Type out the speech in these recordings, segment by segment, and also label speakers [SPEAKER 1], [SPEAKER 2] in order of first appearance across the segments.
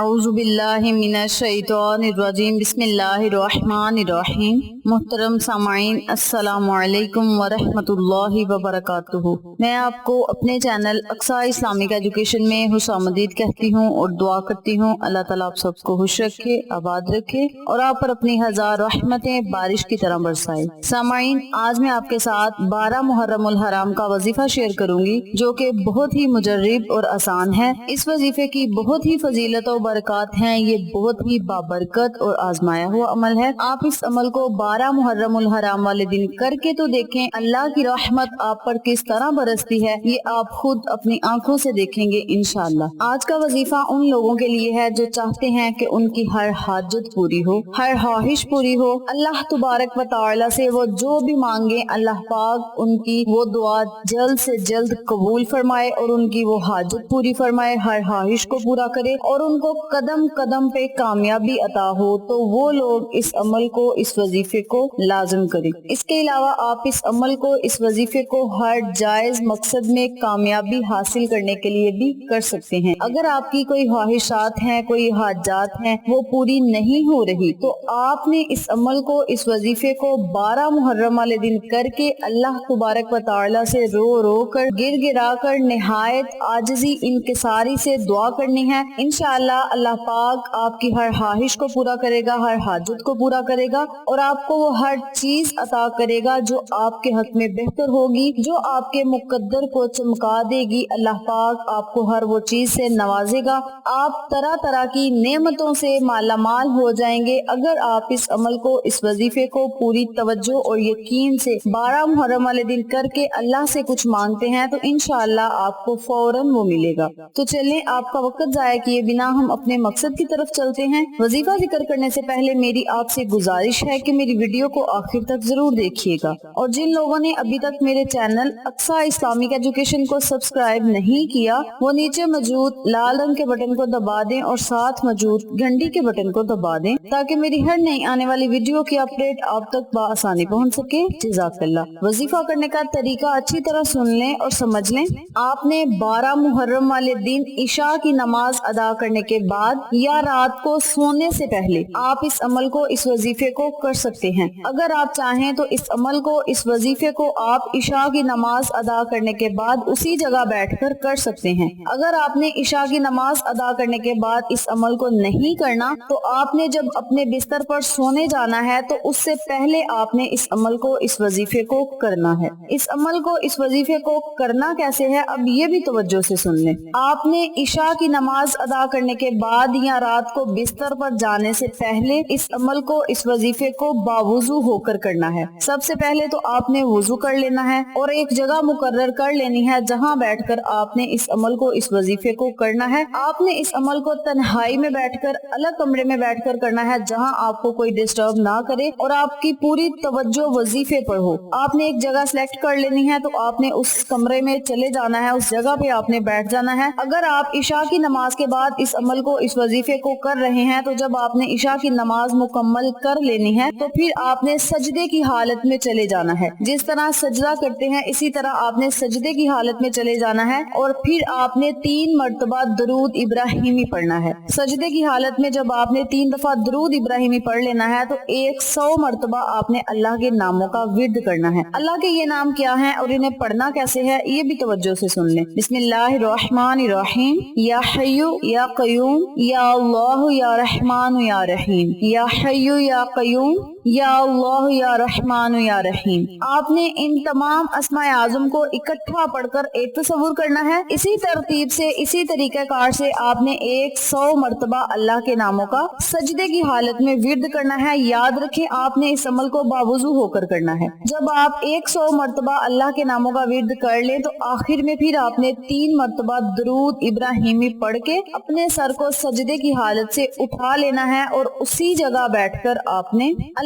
[SPEAKER 1] اعوذ باللہ من الشیطان الرجیم بسم اللہ الرحمن الرحیم۔ محترم سامعین السلام علیکم ورحمۃ اللہ وبرکاتہ۔ میں آپ کو اپنے چینل اقصی اسلامک ایجوکیشن میں خوش آمدید کہتی ہوں اور دعا کرتی ہوں اللہ تعالیٰ آپ سب کو خوش رکھے، آباد رکھے اور آپ پر اپنی ہزار رحمتیں بارش کی طرح برسائے۔ سامعین، آج میں آپ کے ساتھ 12 محرم الحرام کا وظیفہ شیئر کروں گی جو کہ بہت ہی مجرب اور آسان ہے۔ اس وظیفے کی بہت ہی فضیلت و برکات ہیں، یہ بہت ہی بابرکت اور آزمایا ہوا عمل ہے۔ آپ اس عمل کو 12 محرم الحرام والے دن کر کے تو دیکھیں، اللہ کی رحمت آپ پر کس طرح برستی ہے یہ آپ خود اپنی آنکھوں سے دیکھیں گے انشاءاللہ۔ آج کا وظیفہ ان لوگوں کے لیے ہے جو چاہتے ہیں کہ ان کی ہر حاجت پوری ہو، ہر خواہش پوری ہو۔ اللہ تبارک و تعالی سے وہ جو بھی مانگے اللہ پاک ان کی وہ دعا جلد سے جلد قبول فرمائے اور ان کی وہ حاجت پوری فرمائے، ہر خواہش کو پورا کرے اور ان کو قدم قدم پہ کامیابی عطا ہو، تو وہ لوگ اس عمل کو، اس وظیفے کو لازم کریں۔ اس کے علاوہ آپ اس عمل کو، اس وظیفے کو ہر جائز مقصد میں کامیابی حاصل کرنے کے لیے بھی کر سکتے ہیں۔ اگر آپ کی کوئی خواہشات ہیں، کوئی حاجات ہیں، وہ پوری نہیں ہو رہی تو آپ نے اس عمل کو، اس وظیفے کو 12 محرم والے دن کر کے اللہ تبارک و تعالی سے رو رو کر، گر گرا کر، نہایت عاجزی انکساری سے دعا کرنی ہے۔ انشاءاللہ اللہ پاک آپ کی ہر خواہش کو پورا کرے گا، ہر حاجت کو پورا کرے گا اور آپ کو وہ ہر چیز عطا کرے گا جو آپ کے حق میں بہتر ہوگی، جو آپ کے مقدر کو چمکا دے گی۔ اللہ پاک آپ کو ہر وہ چیز سے نوازے گا، آپ طرح طرح کی نعمتوں سے مالا مال ہو جائیں گے اگر آپ اس عمل کو، اس وظیفے کو پوری توجہ اور یقین سے 12 محرم والے دن کر کے اللہ سے کچھ مانگتے ہیں تو انشاءاللہ آپ کو فوراً وہ ملے گا۔ تو چلیں آپ کا وقت ضائع کیے بنا ہم اپنے مقصد کی طرف چلتے ہیں۔ وظیفہ ذکر کرنے سے پہلے میری آپ سے گزارش ہے کہ میری ویڈیو کو آخر تک ضرور دیکھیے گا، اور جن لوگوں نے ابھی تک میرے چینل اقصی اسلامک ایجوکیشن کو سبسکرائب نہیں کیا وہ نیچے موجود لال رنگ کے بٹن کو دبا دیں اور ساتھ موجود گھنٹی کے بٹن کو دبا دیں تاکہ میری ہر نئی آنے والی ویڈیو کی اپڈیٹ آپ تک بآسانی پہنچ سکے۔ جزاک اللہ۔ وظیفہ کرنے کا طریقہ اچھی طرح سن لیں اور سمجھ لیں۔ آپ نے 12 محرم والے دن عشاء کی نماز ادا کرنے کے بعد یا رات کو سونے سے پہلے آپ اس عمل کو، اس وظیفے کو کر سکتے ہیں۔ اگر آپ چاہیں تو اس عمل کو، اس وظیفے کو آپ عشاء کی نماز ادا کرنے کے بعد اسی جگہ بیٹھ کر کر سکتے ہیں۔ اگر آپ نے عشاء کی نماز ادا کرنے کے بعد اس عمل کو نہیں کرنا تو آپ نے جب اپنے بستر پر سونے جانا ہے تو اس سے پہلے آپ نے اس عمل کو، اس وظیفے کو کرنا ہے۔ اس عمل کو، اس وظیفے کو کرنا کیسے ہے اب یہ بھی توجہ سے سن لیں۔ آپ نے عشاء کی نماز ادا کرنے کے بعد یا رات کو بستر پر جانے سے پہلے اس عمل کو، اس وظیفے کو باوضو ہو کر کرنا ہے۔ سب سے پہلے تو آپ نے وضو کر لینا ہے اور ایک جگہ مقرر کر لینی ہے جہاں بیٹھ کر آپ نے اس عمل کو، اس وظیفے کو کرنا ہے۔ آپ نے اس عمل کو تنہائی میں بیٹھ کر، الگ کمرے میں بیٹھ کر کرنا ہے جہاں آپ کو کوئی ڈسٹرب نہ کرے اور آپ کی پوری توجہ وظیفے پر ہو۔ آپ نے ایک جگہ سلیکٹ کر لینی ہے تو آپ نے اس کمرے میں چلے جانا ہے، اس جگہ پہ آپ نے بیٹھ جانا ہے۔ اگر آپ عشاء کی نماز کے بعد اس عمل کو، اس وظیفے کو کر رہے ہیں تو جب آپ نے عشاء کی نماز مکمل کر لینی ہے تو پھر آپ نے سجدے کی حالت میں چلے جانا ہے۔ جس طرح سجدہ کرتے ہیں اسی طرح آپ نے سجدے کی حالت میں چلے جانا ہے اور پھر آپ نے 3 مرتبہ درود ابراہیمی پڑھنا ہے۔ سجدے کی حالت میں جب آپ نے 3 دفعہ درود ابراہیمی پڑھ لینا ہے تو 100 مرتبہ آپ نے اللہ کے ناموں کا ورد کرنا ہے۔ اللہ کے یہ نام کیا ہیں اور انہیں پڑھنا کیسے ہے یہ بھی توجہ سے سن لیں۔ بسم اللہ الرحمن الرحیم، یا حی یا قیوم، یا اللہ یا رحمان یا رحیم، یا حی یا قیوم، یا اللہ یا رحمان یا رحیم۔ آپ نے ان تمام اسماء اعظم کو اکٹھا پڑھ کر ایک تصور کرنا ہے۔ اسی ترتیب سے، اسی طریقہ کار سے آپ نے 100 مرتبہ اللہ کے ناموں کا سجدے کی حالت میں ورد کرنا ہے۔ یاد رکھیں آپ نے اس عمل کو باوضو ہو کر کرنا ہے۔ جب آپ 100 مرتبہ اللہ کے ناموں کا ورد کر لیں تو آخر میں پھر آپ نے 3 مرتبہ درود ابراہیمی پڑھ کے اپنے سر کو سجدے کی حالت سے اٹھا لینا ہے اور اسی جگہ بیٹھ کر آپ نے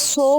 [SPEAKER 1] 100